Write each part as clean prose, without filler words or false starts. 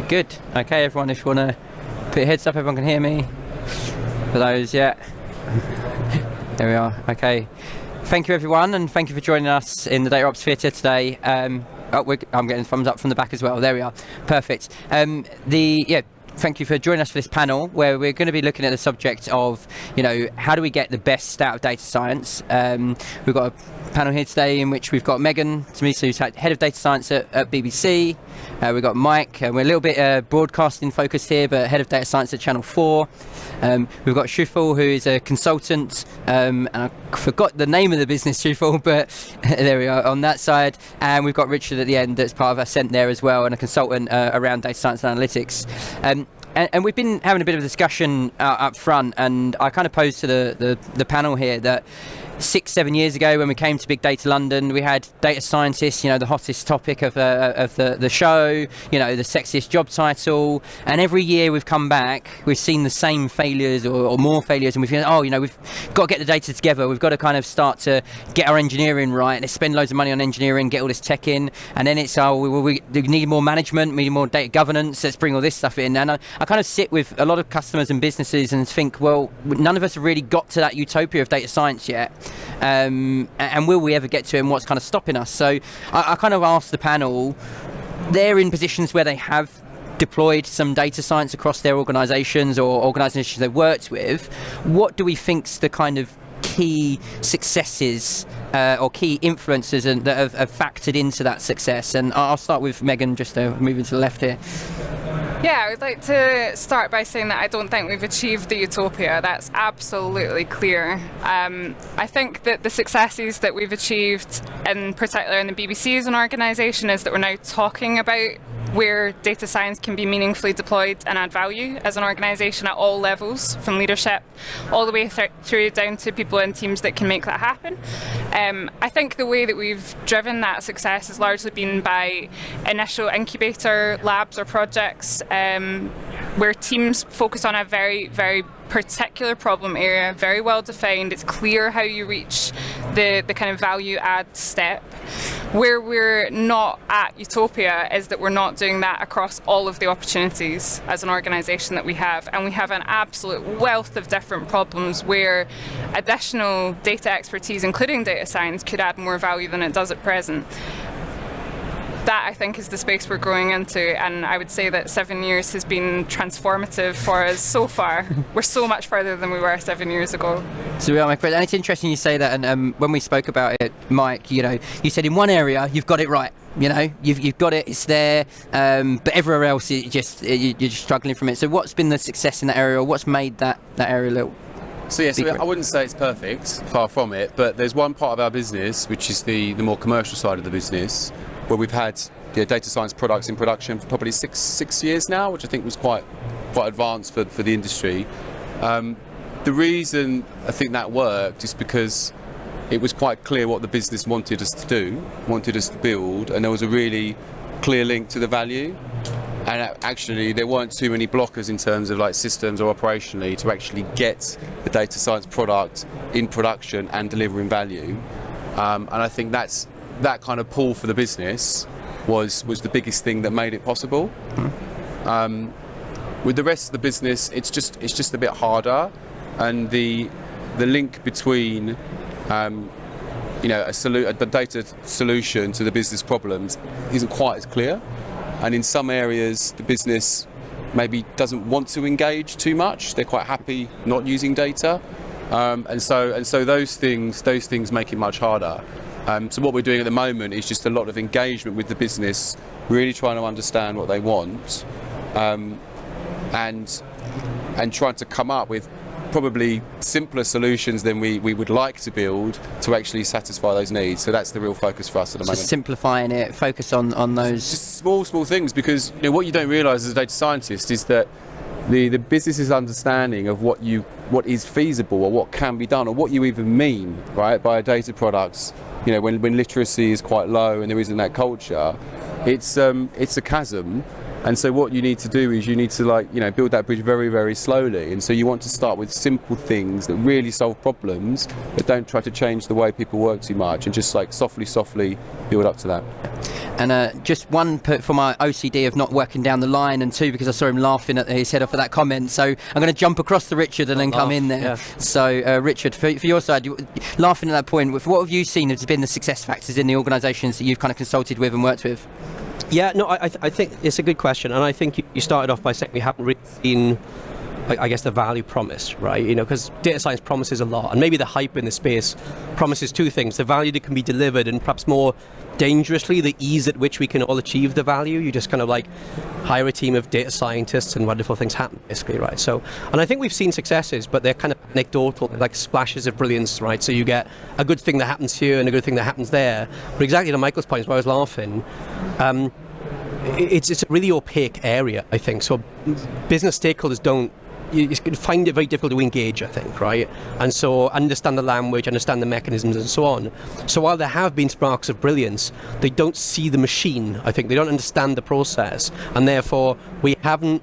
Good. Okay, everyone, if you want to put your heads up, everyone can hear me. For those, yeah. There we are. Okay. Thank you, everyone, and thank you for joining us in the DataOps Theatre today. I'm getting thumbs up from the back as well. There we are. Perfect. Thank you for joining us for this panel, where we're going to be looking at the subject of, how do we get the best out of data science? We've got a panel here today in which we've got Megan, who's head of data science at BBC. We've got Mike, we're a little bit broadcasting focused here, but head of data science at Channel 4. We've got Shorful, who is a consultant, and I forgot the name of the business, Shorful, but there we are on that side. And we've got Richard at the end, that's part of Ascent there as well, and a consultant around data science and analytics. And we've been having a bit of a discussion up front, and I kind of posed to the panel here that 6-7 years ago, when we came to Big Data London, we had data scientists, the hottest topic of the show, the sexiest job title, and every year we've come back, we've seen the same failures or more failures, and we've been, we've got to get the data together, we've got to kind of start to get our engineering right, let's spend loads of money on engineering, get all this tech in, and then it's, we need more management, we need more data governance, let's bring all this stuff in. And I kind of sit with a lot of customers and businesses and think, well, none of us have really got to that utopia of data science yet. And will we ever get to it, and what's kind of stopping us? So I kind of asked the panel, they're in positions where they have deployed some data science across their organisations or organisations they've worked with. What do we think's the kind of key successes or key influences that have factored into that success? And I'll start with Megan, just moving to the left here. Yeah, I would like to start by saying that I don't think we've achieved the utopia. That's absolutely clear. I think that the successes that we've achieved, in particular in the BBC as an organisation, is that we're now talking about where data science can be meaningfully deployed and add value as an organisation at all levels, from leadership all the way through down to people in teams that can make that happen. I think the way that we've driven that success has largely been by initial incubator labs or projects where teams focus on a very, very particular problem area, very well defined. It's clear how you reach the kind of value add step. Where we're not at utopia is that we're not doing that across all of the opportunities as an organisation that we have, and we have an absolute wealth of different problems where additional data expertise, including data science, could add more value than it does at present. That, I think, is the space we're growing into, and I would say that 7 years has been transformative for us so far. We're so much further than we were 7 years ago. So we are, my friend, and it's interesting you say that, and when we spoke about it, Mike, you said in one area you've got it right, you've got it, it's there, but everywhere else you're just struggling from it. So what's been the success in that area, or what's made that area a little... So I wouldn't say it's perfect, far from it, but there's one part of our business, which is the more commercial side of the business, where we've had data science products in production for probably six years now, which I think was quite advanced for the industry. The reason I think that worked is because it was quite clear what the business wanted us to do, wanted us to build, and there was a really clear link to the value. And actually, there weren't too many blockers in terms of like systems or operationally to actually get the data science product in production and delivering value. And I think that kind of pull for the business was the biggest thing that made it possible. With the rest of the business, it's just a bit harder, and the link between a data solution to the business problems isn't quite as clear. And in some areas, the business maybe doesn't want to engage too much. They're quite happy not using data, and so those things make it much harder. So what we're doing at the moment is just a lot of engagement with the business, really trying to understand what they want, and trying to come up with probably simpler solutions than we would like to build to actually satisfy those needs. So that's the real focus for us at the moment. Just simplifying it, focus on those just small things, because what you don't realise as a data scientist is that the business's understanding of what is feasible or what can be done or what you even mean, right, by a data product, when literacy is quite low and there isn't that culture, it's a chasm. And so what you need to do is you need to build that bridge very, very slowly. And so you want to start with simple things that really solve problems, but don't try to change the way people work too much, and just softly build up to that. And just one for my OCD of not working down the line, and two because I saw him laughing at his head off of that comment. So I'm going to jump across to Richard and then come in there. Yeah. So Richard, for your side, laughing at that point, what have you seen has been the success factors in the organisations that you've kind of consulted with and worked with? Yeah, no, I think it's a good question, and I think you started off by saying we haven't really seen, I guess, the value promised, right? Because data science promises a lot, and maybe the hype in the space promises two things: the value that can be delivered, and perhaps more dangerously, the ease at which we can all achieve the value. You just kind of hire a team of data scientists and wonderful things happen, basically, right? So, and I think we've seen successes, but they're kind of anecdotal, like splashes of brilliance, right? So you get a good thing that happens here and a good thing that happens there. But exactly to Michael's point, where I was laughing, it's a really opaque area, I think. So business stakeholders you find it very difficult to engage, I think, right? And so understand the language, understand the mechanisms and so on. So while there have been sparks of brilliance, they don't see the machine, I think. They don't understand the process. And therefore, we haven't,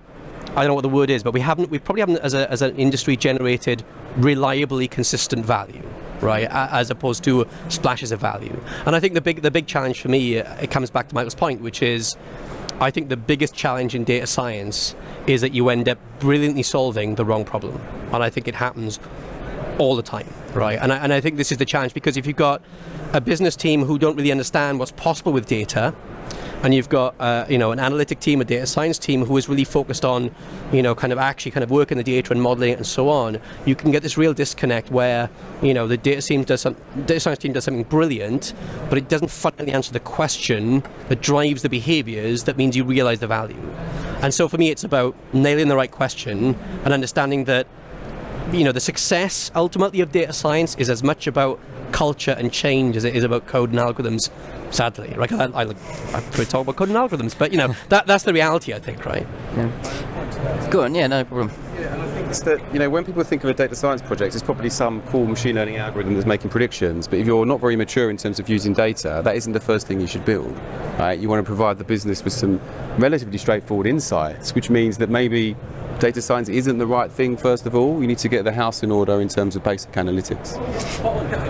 I don't know what the word is, but we probably haven't, as an industry, generated reliably consistent value, right, as opposed to splashes of value. And I think the big challenge for me, it comes back to Michael's point, which is, I think the biggest challenge in data science is that you end up brilliantly solving the wrong problem. And I think it happens all the time, right? And I think this is the challenge, because if you've got a business team who don't really understand what's possible with data, and you've got an analytic team, a data science team who is really focused on kind of working the data and modeling it and so on, you can get this real disconnect where the data science team does something brilliant, but it doesn't fundamentally answer the question that drives the behaviors that means you realize the value. And so for me, it's about nailing the right question and understanding that the success ultimately of data science is as much about culture and change as it is about code and algorithms. Sadly, right? I prefer to talk about code and algorithms, but that's the reality, I think, right? Yeah. Go on, yeah, no problem. Yeah, and I think it's that when people think of a data science project, it's probably some cool machine learning algorithm that's making predictions. But if you're not very mature in terms of using data, that isn't the first thing you should build. Right? You want to provide the business with some relatively straightforward insights, which means that maybe data science isn't the right thing. First of all, you need to get the house in order in terms of basic analytics.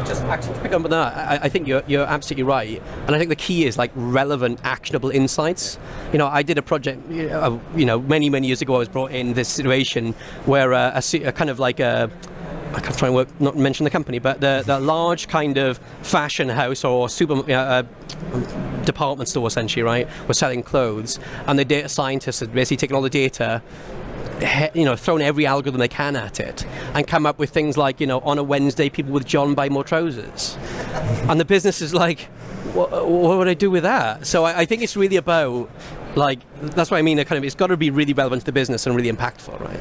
Just actually pick up on that. I think you're absolutely right, and I think the key is relevant, actionable insights. I did a project, many years ago. I was brought in this situation where a kind of I can't try and not mention the company, but the large kind of fashion house or department store, essentially, right, was selling clothes, and the data scientists had basically taken all the data, thrown every algorithm they can at it, and come up with things like, on a Wednesday, people with John buy more trousers. And the business is like, what would I do with that? So I think it's really about, that's what I mean, it's got to be really relevant to the business and really impactful, right?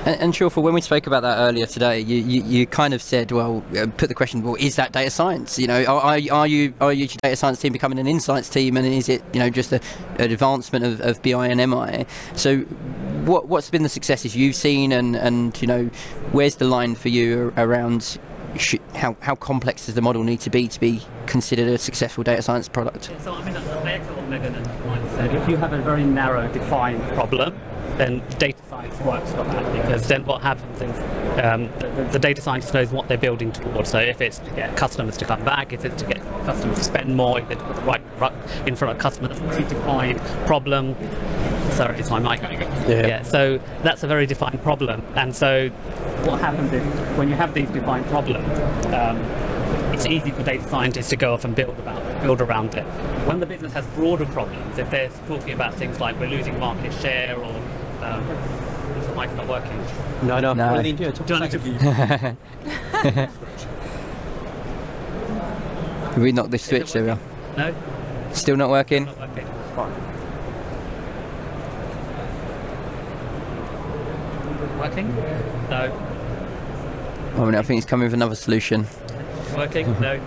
Yeah. And Shorful, when we spoke about that earlier today, you kind of said, put the question, is that data science? Are you data science team becoming an insights team, and is it, just an advancement of BI and MI? So what's been the successes you've seen, and where's the line for you around how complex does the model need to be considered a successful data science product? So I echo what Megan and Mike said. If you have a very narrow, defined problem, then data science works for that, because then what happens is the data scientist knows what they're building towards. So if it's to get customers to come back, if it's to get customers to spend more, if it's to put the right product in front of customers, that's a defined problem. Sorry, it's my mic. Yeah, so that's a very defined problem. And so what happens is, when you have these defined problems, it's easy for data scientists to go off and build around it. When the business has broader problems, if they're talking about things like we're losing market share, or is the mic not working? No. Do you want to Have we knocked this switch there? No? Still not working? Not working. Fine. Working? No. I think it's coming with another solution. Working? No.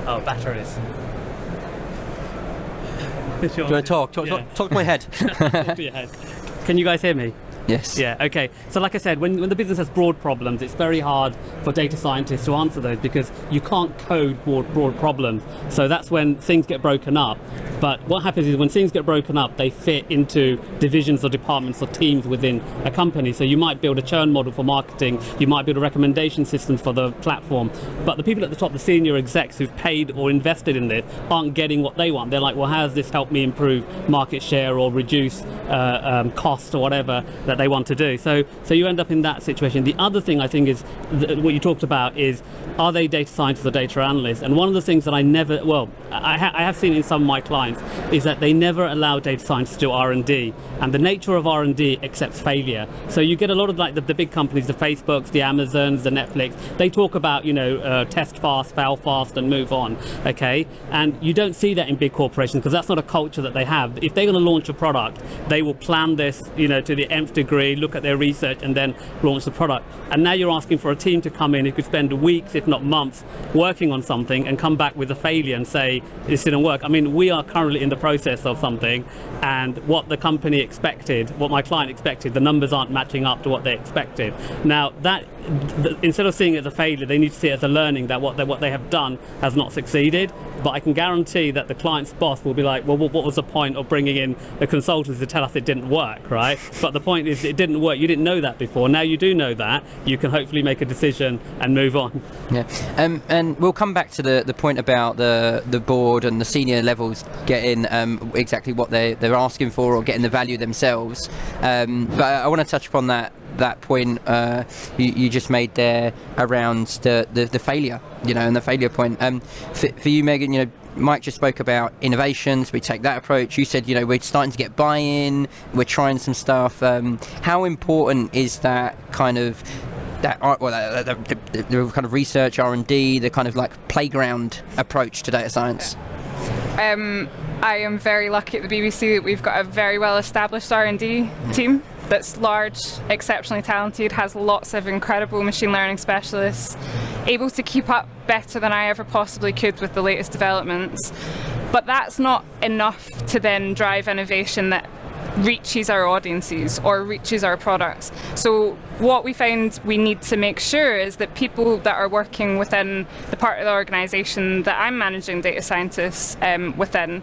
Oh, batteries. Do you want to talk? Talk to my head. Talk to your head. Can you guys hear me? Yes. Yeah, okay. So like I said, when the business has broad problems, it's very hard for data scientists to answer those because you can't code broad problems. So that's when things get broken up. But what happens is when things get broken up, they fit into divisions or departments or teams within a company. So you might build a churn model for marketing, you might build a recommendation system for the platform, but the people at the top, the senior execs who've paid or invested in this, aren't getting what they want. They're like, well, how has this helped me improve market share or reduce cost or whatever that they want to do? So you end up in that situation. The other thing I think is what you talked about is, are they data scientists or data analysts? And one of the things that I have seen in some of my clients is that they never allow data scientists to do R&D, and the nature of R&D accepts failure. So you get a lot of like the big companies, the Facebooks, the Amazons, the Netflix, they talk about, test fast, fail fast, and move on, okay? And you don't see that in big corporations because that's not a culture that they have. If they're going to launch a product, they will plan this, to the nth degree, look at their research, and then launch the product. And now you're asking for a team to come in who could spend weeks, if not months, working on something and come back with a failure and say, this didn't work. I mean, we are currently in the process of something, and what the company expected, what my client expected, the numbers aren't matching up to what they expected. Now, instead of seeing it as a failure, they need to see it as a learning that what they have done has not succeeded. But I can guarantee that the client's boss will be like, well, what was the point of bringing in a consultant to tell us it didn't work, right? But the point is, it didn't work. You didn't know that before. Now you do know that. You can hopefully make a decision and move on. Yeah, and we'll come back to the point about the board and the senior levels getting exactly what they're asking for or getting the value themselves. But I want to touch upon that point you just made there around the failure, and the failure point. For you, Megan, Mike just spoke about innovations. We take that approach. You said, we're starting to get buy-in. We're trying some stuff. How important is that kind of the kind of research, R&D, the kind of like playground approach to data science? I am very lucky at the BBC that we've got a very well-established R&D team that's large, exceptionally talented, has lots of incredible machine learning specialists, able to keep up better than I ever possibly could with the latest developments. But that's not enough to then drive innovation that reaches our audiences or reaches our products. So what we find we need to make sure is that people that are working within the part of the organisation that I'm managing data scientists within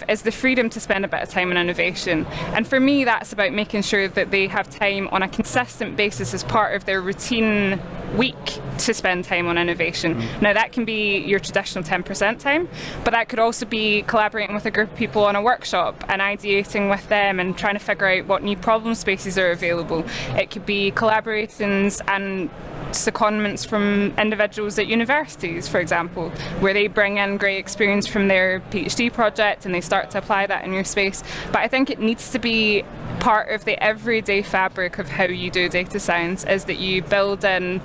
is the freedom to spend a bit of time on innovation. And for me, that's about making sure that they have time on a consistent basis as part of their routine week to spend time on innovation. Now that can be your traditional 10% time, but that could also be collaborating with a group of people on a workshop and ideating with them and trying to figure out what new problem spaces are available. It could be collaborations and secondments from individuals at universities, for example, where they bring in great experience from their PhD project and they start to apply that in your space. But I think it needs to be part of the everyday fabric of how you do data science, is that you build in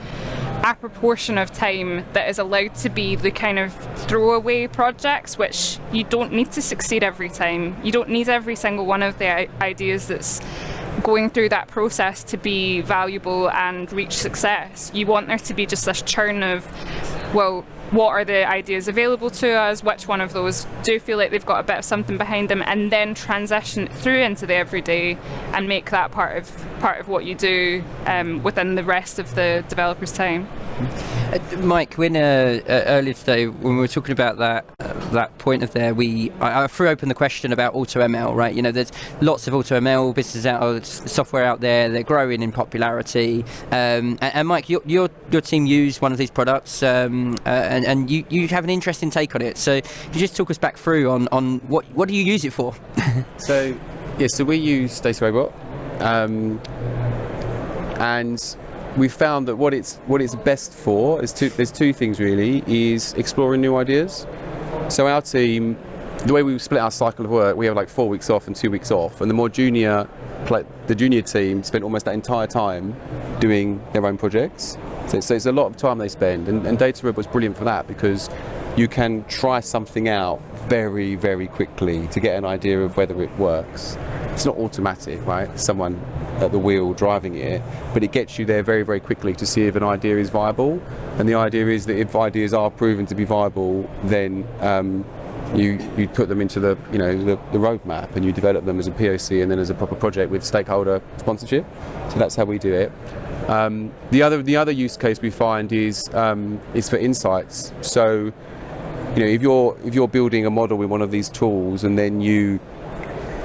a proportion of time that is allowed to be the kind of throwaway projects, which you don't need to succeed every time. You don't need every single one of the ideas that's going through that process to be valuable and reach success. You want there to be just this churn of, well, what are the ideas available to us, which one of those do feel like they've got a bit of something behind them, and then transition through into the everyday and make that part of what you do within the rest of the developer's time. Mike, when earlier today when we were talking about that point of there, I threw open the question about AutoML, right? There's lots of AutoML businesses software out there. They're growing in popularity. And Mike, your team use one of these products, and you have an interesting take on it. So could you just talk us back through on what do you use it for? So we use Data Robot, and we found that what it's best for is there's two things really, is exploring new ideas. So our team, the way we split our cycle of work, we have like 4 weeks off and 2 weeks off, and the junior team spent almost that entire time doing their own projects. So it's a lot of time they spend, and Data Robot was brilliant for that, because you can try something out very, very quickly to get an idea of whether it works. It's not automatic, right? Someone at the wheel driving it, but it gets you there very, very quickly to see if an idea is viable. And the idea is that if ideas are proven to be viable, then you put them into the roadmap, and you develop them as a POC and then as a proper project with stakeholder sponsorship. So that's how we do it. The other use case we find is for insights. So if you're building a model with one of these tools, and then you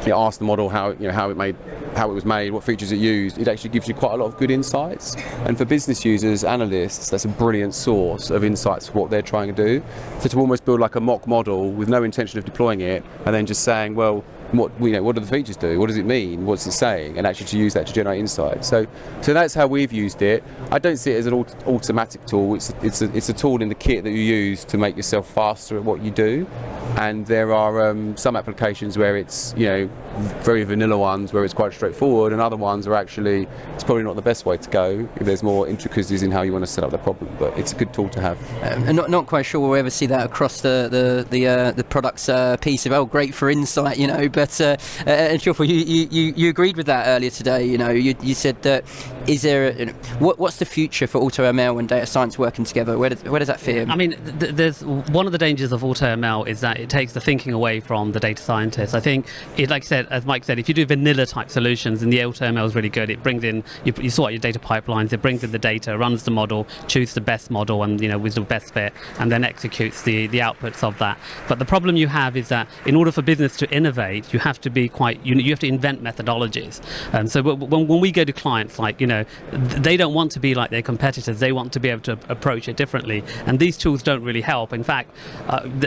ask the model how it was made, what features it used, it actually gives you quite a lot of good insights. And for business users, analysts, that's a brilliant source of insights for what they're trying to do. So to almost build like a mock model with no intention of deploying it, and then just saying, well, what do the features do? What does it mean? What's it saying? And actually to use that to generate insights. So that's how we've used it. I don't see it as an automatic tool. It's a tool in the kit that you use to make yourself faster at what you do. And there are some applications where it's very vanilla ones where it's quite straightforward, and other ones are actually it's probably not the best way to go if there's more intricacies in how you want to set up the problem. But it's a good tool to have. And not quite sure we'll ever see that across the products piece of great for insight, But and Shorful, you agreed with that earlier today. You said that is there what's the future for AutoML and data science working together? Where does that fit in? I mean, there's one of the dangers of AutoML is that it takes the thinking away from the data scientist. I think like I said, as Mike said, if you do vanilla type solutions, and the AutoML is really good, it brings in you sort out your data pipelines, it brings in the data, runs the model, chooses the best model, and with the best fit, and then executes the outputs of that. But the problem you have is that in order for business to innovate, you have to be you have to invent methodologies. And so when we go to clients, they don't want to be like their competitors. They want to be able to approach it differently. And these tools don't really help. In fact,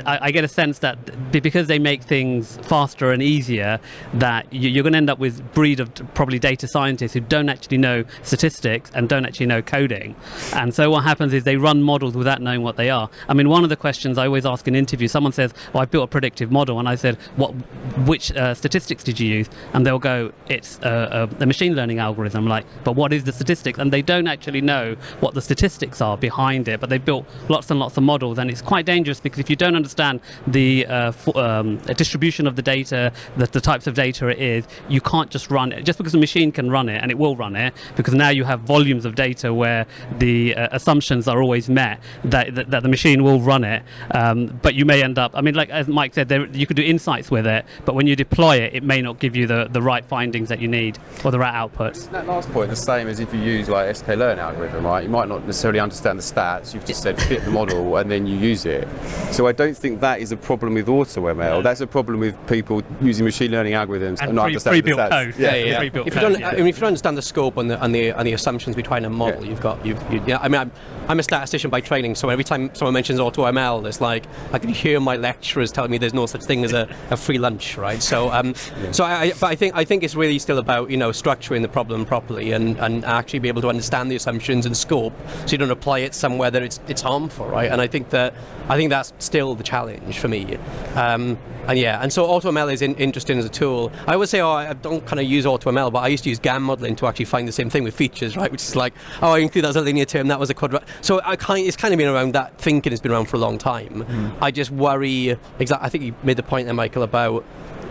I get a sense that because they make things faster and easier, that you're going to end up with a breed of probably data scientists who don't actually know statistics and don't actually know coding. And so what happens is they run models without knowing what they are. I mean, one of the questions I always ask in interviews, someone says, I built a predictive model, and I said, which statistics did you use? And they'll go, it's a machine learning algorithm. Like, but what is the statistics? And they don't actually know what the statistics are behind it, but they built lots and lots of models, and it's quite dangerous because if you don't understand the distribution of the data, the types of data it is, you can't just run it. Just because a machine can run it, and it will run it, because now you have volumes of data where the assumptions are always met, that the machine will run it, but you may end up, I mean, like as Mike said, you could do insights with it, but when you deploy it, it may not give you the right findings that you need, or the right outputs. That last point, the same as if you use like sklearn algorithm, right? You might not necessarily understand the stats, you've just said fit the model and then you use it. So I don't think that is a problem with AutoML. That's a problem with people using machine learning algorithms and not understanding the stats. Code. Yeah. If you don't understand the scope and the assumptions behind a model, I mean, I'm a statistician by training, so every time someone mentions AutoML, it's like I can hear my lecturers telling me there's no such thing as a free lunch, right? So but I think it's really still about structuring the problem properly and actually be able to understand the assumptions and scope, so you don't apply it somewhere that it's harmful, right? And I think that's still the challenge for me. And so AutoML is interesting as a tool. I would say, I don't kind of use AutoML, but I used to use GAN modeling to actually find the same thing with features, right? Which is like, I include that as a linear term, that was a quadrat. So it's kind of been around, that thinking has been around for a long time. I just worry, I think you made the point there, Michael, about,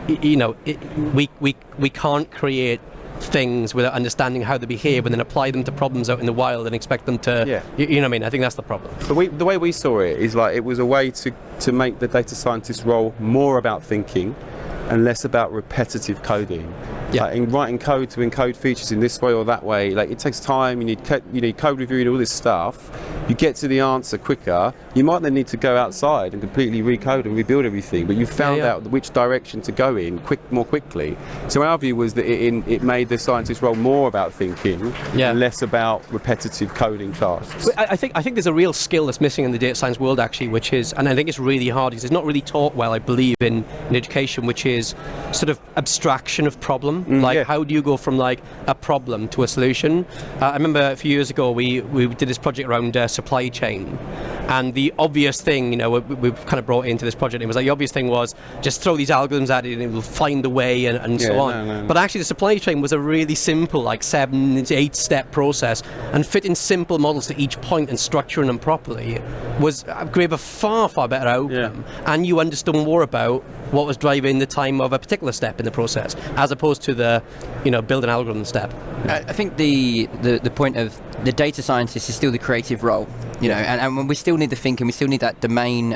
we can't create things without understanding how they behave and then apply them to problems out in the wild and expect them to, you know what I mean? I think that's the problem. The way we saw it is like it was a way to make the data scientist role more about thinking and less about repetitive coding. Yeah. Like in writing code to encode features in this way or that way, like it takes time. You need code review and all this stuff. You get to the answer quicker. You might then need to go outside and completely recode and rebuild everything, but you found out which direction to go in more quickly. So our view was that it made the scientist role more about thinking and less about repetitive coding tasks. I think there's a real skill that's missing in the data science world, actually, which is, and I think it's really hard because it's not really taught well, I believe, in education, which is sort of abstraction of problem. How do you go from like a problem to a solution? I remember a few years ago we did this project around supply chain, and the obvious thing, we kind of brought into this project, it was like the obvious thing was just throw these algorithms at it and it will find the way and so on. No. But actually the supply chain was a really simple, like 7-8 step process, and fitting simple models to each point and structuring them properly gave a far better outcome, and you understood more about what was driving the time of a particular step in the process, as opposed to the build an algorithm step. I think the point of the data scientist is still the creative role, and we still need the thinking, we still need that domain,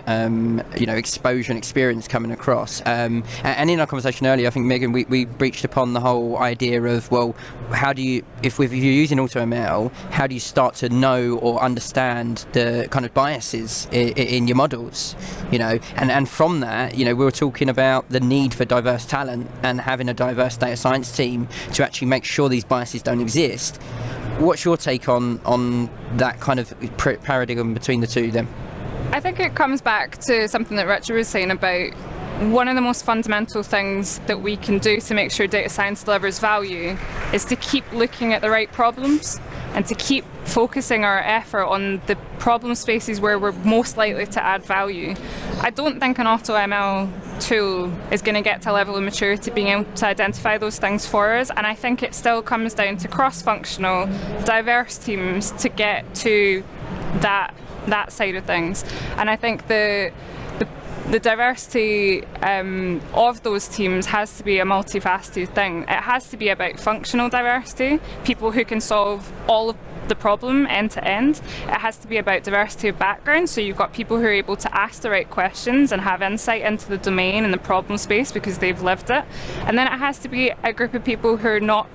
exposure and experience coming across. And in our conversation earlier, I think, Megan, we breached upon the whole idea of, well, how do you, if you're using AutoML, how do you start to know or understand the kind of biases in your models, and from that, we were talking about the need for diverse talent and having a diverse data science team to actually make sure these biases don't exist. What's your take on that kind of paradigm between the two then? I think it comes back to something that Richard was saying about one of the most fundamental things that we can do to make sure data science delivers value is to keep looking at the right problems and to keep focusing our effort on the problem spaces where we're most likely to add value. I don't think an AutoML tool is going to get to a level of maturity being able to identify those things for us, and I think it still comes down to cross-functional, diverse teams to get to that side of things. And I think the diversity of those teams has to be a multifaceted thing. It has to be about functional diversity, people who can solve all of the problem end to end. It has to be about diversity of background, so you've got people who are able to ask the right questions and have insight into the domain and the problem space because they've lived it. And then it has to be a group of people who are not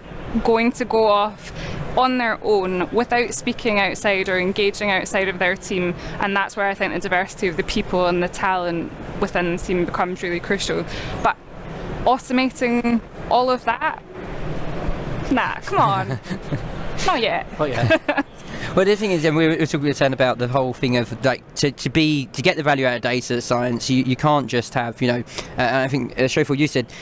going to go off on their own without speaking outside or engaging outside of their team, and that's where I think the diversity of the people and the talent within the team becomes really crucial. But automating all of that? Nah, come on. Not yet. Oh yeah. Well, the thing is, and we were talking about the whole thing of like to get the value out of data science, you can't just have and I think Shorful, you said.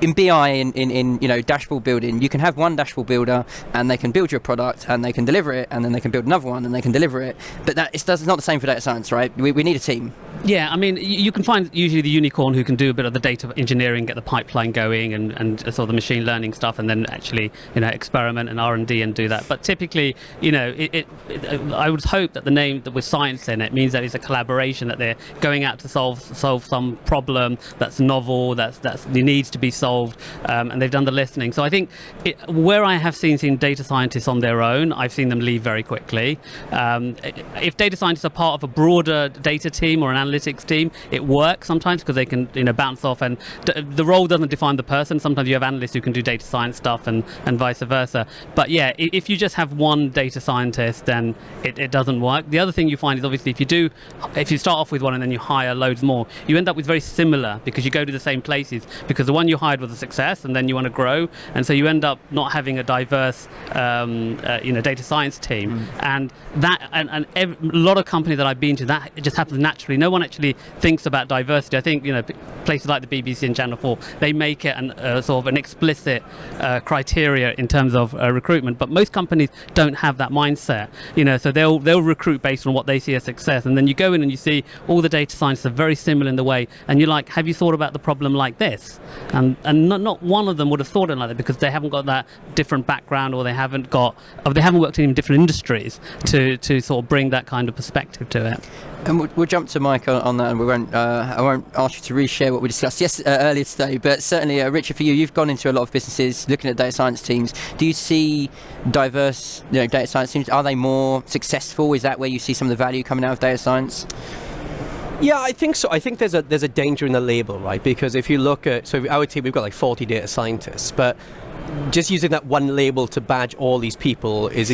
In BI, in dashboard building, you can have one dashboard builder and they can build your product and they can deliver it, and then they can build another one and they can deliver it. But it's not the same for data science, right? We need a team. Yeah, I mean, you can find usually the unicorn who can do a bit of the data engineering, get the pipeline going, and sort of the machine learning stuff, and then actually experiment and R&D and do that. But typically, I would hope that the name that with science in it means that it's a collaboration, that they're going out to solve some problem that's novel, that needs to be solved, and they've done the listening. So I think where I have seen data scientists on their own, I've seen them leave very quickly. If data scientists are part of a broader data team or an analytics team, it works sometimes because they can bounce off, and the role doesn't define the person. Sometimes you have analysts who can do data science stuff and vice versa. But yeah, if you just have one data scientist, then it doesn't work. The other thing you find is obviously if you start off with one and then you hire loads more, you end up with very similar, because you go to the same places, because the one you hired was a success and then you want to grow, and so you end up not having a diverse data science team. And a lot of companies that I've been to, that just happens naturally. No one actually thinks about diversity. I think places like the BBC and Channel 4, they make it sort of an explicit criteria in terms of recruitment, but most companies don't have that mindset. So they'll recruit based on what they see as success, and then you go in and you see all the data scientists are very similar in the way, and you're like, have you thought about the problem like this? And not one of them would have thought it like that, because they haven't got that different background, or they haven't worked in different industries to sort of bring that kind of perspective to it. And we'll jump to Mike on that, and I won't ask you to reshare what we discussed earlier today, but certainly, Richard, for you, you've gone into a lot of businesses looking at data science teams. Do you see diverse data science teams? Are they more successful? Is that where you see some of the value coming out of data science? Yeah, I think so. I think there's a danger in the label, right? Because if you look at, so our team, we've got like 40 data scientists, but just using that one label to badge all these people is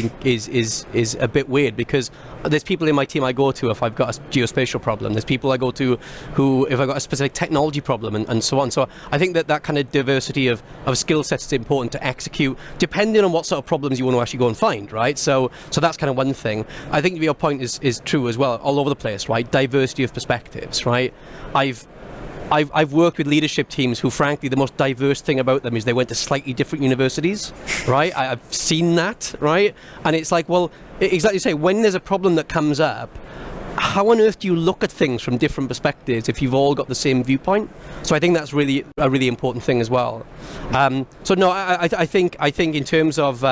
a bit weird, because there's people in my team I go to if I've got a geospatial problem. There's people I go to who, if I've got a specific technology problem, and so on. So I think that kind of diversity of skill sets is important to execute, depending on what sort of problems you want to actually go and find, right? So that's kind of one thing. I think your point is true as well, all over the place, right? Diversity of perspectives, right? I've worked with leadership teams who, frankly, the most diverse thing about them is they went to slightly different universities, right? I've seen that, right? And it's like, well, exactly say, when there's a problem that comes up, how on earth do you look at things from different perspectives if you've all got the same viewpoint? So I think that's really a really important thing as well. So no, I think in terms of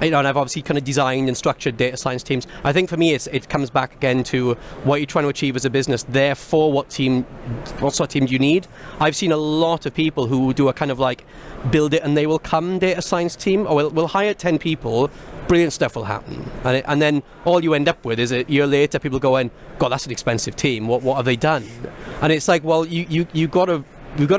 and I've obviously kind of designed and structured data science teams. I think for me, it comes back again to what you're trying to achieve as a business. Therefore, what sort of team do you need? I've seen a lot of people who do a kind of like build it and they will come data science team, or we'll hire 10 people. Brilliant stuff will happen, and then all you end up with is a year later, people going, "God, that's an expensive team. What have they done?" And it's like, well, you've got to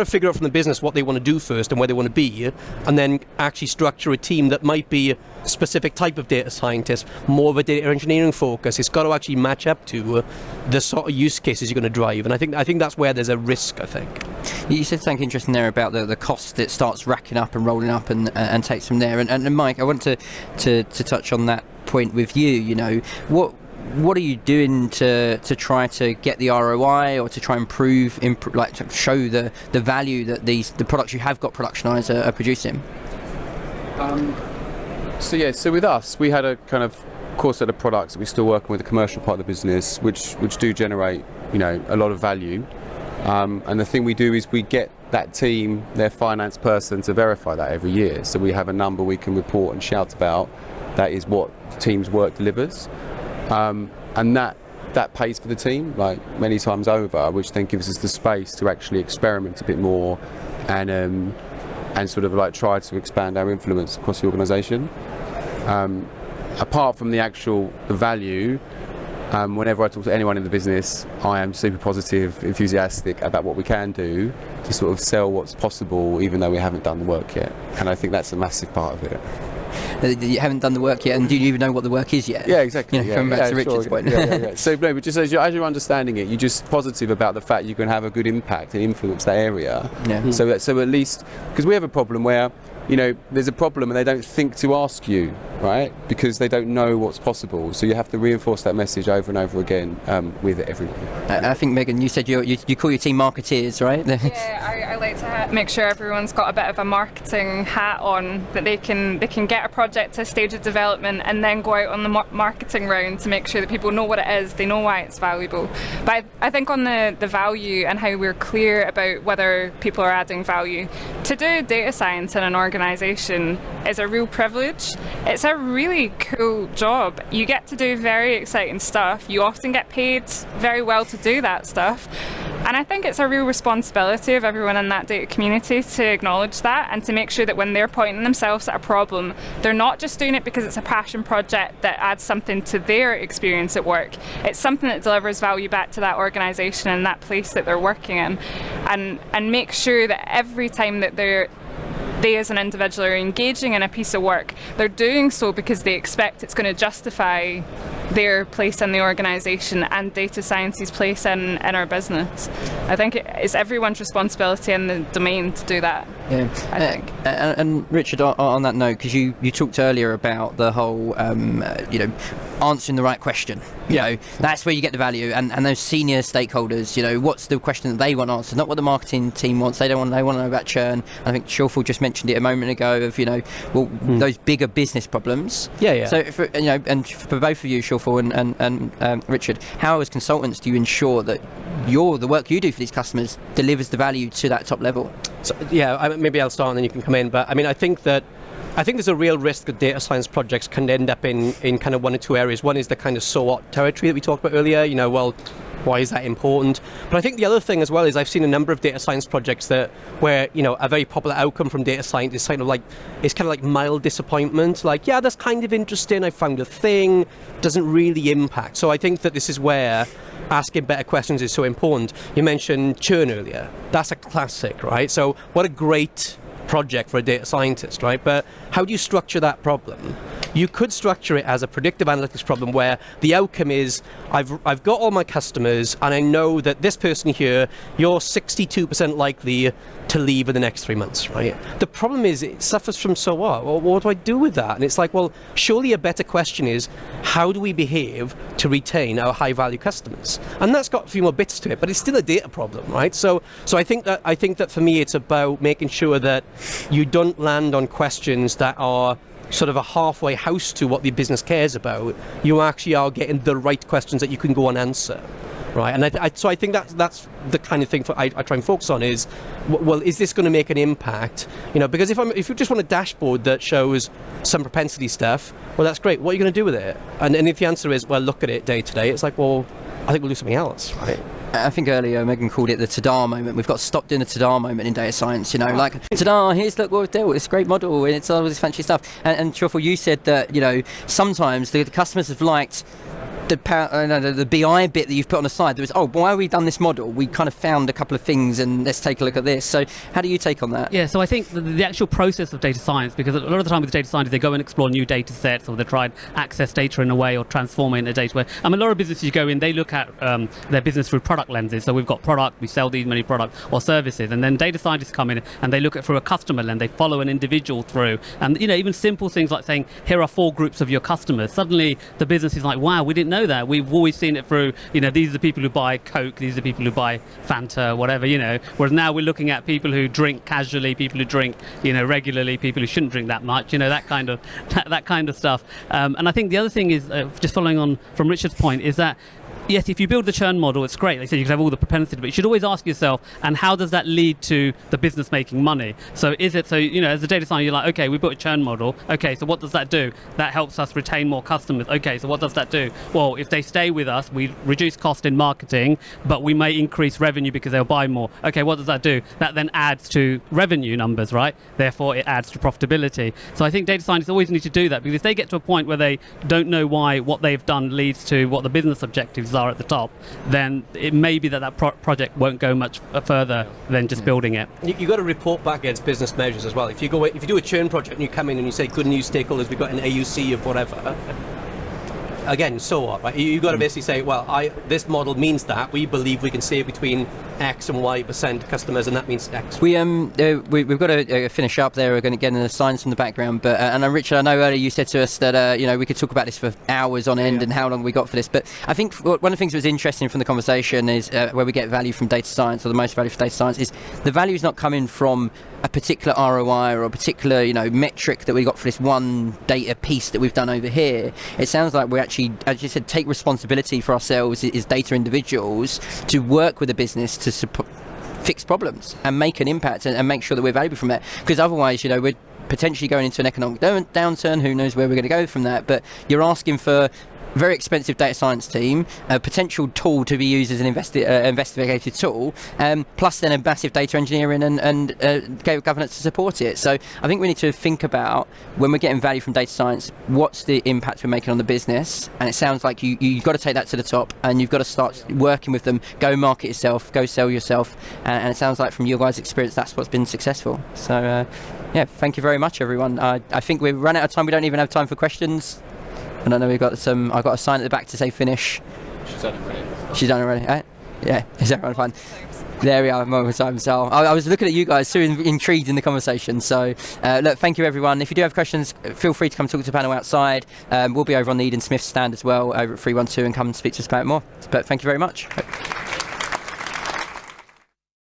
figure out from the business what they want to do first and where they want to be, and then actually structure a team that might be a specific type of data scientist, more of a data engineering focus. It's got to actually match up to the sort of use cases you're going to drive, and I think that's where there's a risk. I think. You said something interesting there about the cost that starts racking up and rolling up and takes from there. And Mike, I want to touch on that point with you. You know, what are you doing to try to get the ROI or to try and improve like to show the value that the products you have got productionized are producing? So with us, we had a kind of core set of products that we're still working with the commercial part of the business, which do generate, you know, a lot of value. And the thing we do is we get that team, their finance person, to verify that every year. So we have a number we can report and shout about. That is what the team's work delivers. And that pays for the team like many times over, which then gives us the space to actually experiment a bit more and sort of like try to expand our influence across the organisation. Apart from the value, whenever I talk to anyone in the business, I am super positive, enthusiastic about what we can do to sort of sell what's possible, even though we haven't done the work yet. And I think that's a massive part of it. You haven't done the work yet, and do you even know what the work is yet? Yeah, exactly. You know, coming back to Richard's point. So, no, but just as you're understanding it, you're just positive about the fact you can have a good impact and influence that area. Yeah. So at least, because we have a problem where, you know, there's a problem and they don't think to ask you, right? Because they don't know what's possible. So you have to reinforce that message over and over again with everyone. I think, Megan, you said you call your team marketeers, right? Yeah, I like to make sure everyone's got a bit of a marketing hat on, that they can get a project to a stage of development and then go out on the marketing round to make sure that people know what it is, they know why it's valuable. But I think on the value and how we're clear about whether people are adding value, to do data science in an organisation is a real privilege. It's a really cool job. You get to do very exciting stuff. You often get paid very well to do that stuff. And I think it's a real responsibility of everyone in that data community to acknowledge that and to make sure that when they're pointing themselves at a problem, they're not just doing it because it's a passion project that adds something to their experience at work. It's something that delivers value back to that organisation and that place that they're working in. And make sure that every time that they as an individual are engaging in a piece of work, they're doing so because they expect it's going to justify their place in the organisation and data science's place in our business. I think it's everyone's responsibility in the domain to do that. Yeah, I think. And Richard, on that note, because you talked earlier about the whole, answering the right question. You know, that's where you get the value, and those senior stakeholders. You know, what's the question that they want answered, not what the marketing team wants. They want to know about churn. I think Shorful just mentioned it a moment ago of those bigger business problems. Yeah. So and for both of you, Shorful and Richard, how as consultants do you ensure that the work you do for these customers delivers the value to that top level? So, maybe I'll start and then you can come in. But I mean, I think there's a real risk that data science projects can end up in kind of one or two areas. One is the kind of so what territory that we talked about earlier. You know, well, why is that important? But I think the other thing as well is I've seen a number of data science projects where a very popular outcome from data science is kind of like mild disappointment. Like, yeah, that's kind of interesting. I found a thing, doesn't really impact. So I think that this is where asking better questions is so important. You mentioned churn earlier. That's a classic, right? So what a great project for a data scientist, right? But how do you structure that problem? You could structure it as a predictive analytics problem where the outcome is I've got all my customers and I know that this person here, you're 62% likely to leave in the next 3 months, right? The problem is it suffers from so what? Well, what do I do with that? And it's like, well, surely a better question is how do we behave to retain our high value customers? And that's got a few more bits to it, but it's still a data problem, right? So I think that for me it's about making sure that you don't land on questions that are sort of a halfway house to what the business cares about. You actually are getting the right questions that you can go and answer. right? And so I think that's the kind of thing I try and focus on is, well, is this going to make an impact? Because if you just want a dashboard that shows some propensity stuff, well, that's great. What are you going to do with it? And if the answer is, well, look at it day to day, it's like, well, I think we'll do something else, right? I think earlier Megan called it the ta-da moment. We've got to stop doing the ta-da moment in data science, like, ta-da, here's look what we've done, it's a great model, and it's all this fancy stuff. And Shorful, you said that, sometimes the customers have liked the BI bit that you've put on the side. There was, why have we done this model? We kind of found a couple of things, and let's take a look at this. So how do you take on that? Yeah, so I think the actual process of data science, because a lot of the time with data scientists, they go and explore new data sets, or they try and access data in a way, or transform it into data where, a lot of businesses you go in, they look at their business through product lenses. So we've got product, we sell these many products or services, and then data scientists come in and they look at through a customer lens, they follow an individual through. And even simple things like saying, here are 4 groups of your customers. Suddenly the business is like, wow, we didn't know that. We've always seen it through, these are the people who buy Coke, these are the people who buy Fanta, whatever, Whereas now we're looking at people who drink casually, people who drink, regularly, people who shouldn't drink that much, that kind of stuff. And I think the other thing is, just following on from Richard's point, is that yes, if you build the churn model, it's great. Like I said, you can have all the propensity, but you should always ask yourself, and how does that lead to the business making money? So as a data scientist, you're like, okay, we built a churn model. Okay, so what does that do? That helps us retain more customers. Okay, so what does that do? Well, if they stay with us, we reduce cost in marketing, but we may increase revenue because they'll buy more. Okay, what does that do? That then adds to revenue numbers, right? Therefore, it adds to profitability. So I think data scientists always need to do that, because if they get to a point where they don't know why what they've done leads to what the business objectives are at the top, then it may be that project won't go much further than just building it. You've got to report back against business measures as well. If you do a churn project and you come in and you say, good news stakeholders, we've got an AUC of whatever, again, so what, right? You've got to basically say, well, this model means that we believe we can save between X and Y% customers, and that means X. We've got to finish up there. We're going to get the signs from the background, but and Richard, I know earlier you said to us that we could talk about this for hours on end, and how long we got for this. But I think one of the things that was interesting from the conversation is where we get value from data science, or the most value for data science, is the value is not coming from a particular ROI or a particular metric that we got for this one data piece that we've done over here. It sounds like we actually, as you said, take responsibility for ourselves as data individuals to work with the business to fix problems and make an impact and make sure that we're valuable from that. Because otherwise, we're potentially going into an economic downturn. Who knows where we're going to go from that? But you're asking for very expensive data science team, a potential tool to be used as an investigative tool, plus then a massive data engineering and governance to support it. So I think we need to think about, when we're getting value from data science, what's the impact we're making on the business. And it sounds like you've got to take that to the top, and you've got to start working with them, go market yourself, go sell yourself. And it sounds like from your guys' experience, that's what's been successful. So thank you very much, everyone. I think we've run out of time. We don't even have time for questions. And I know I've got a sign at the back to say finish. She's done it already. She's done it already. Yeah, is everyone fine? There we are, moment of time. So I was looking at you guys, so intrigued in the conversation. So look, thank you everyone. If you do have questions, feel free to come talk to the panel outside. We'll be over on the Eden Smith stand as well, over at 312, and come and speak to us about it more. But thank you very much.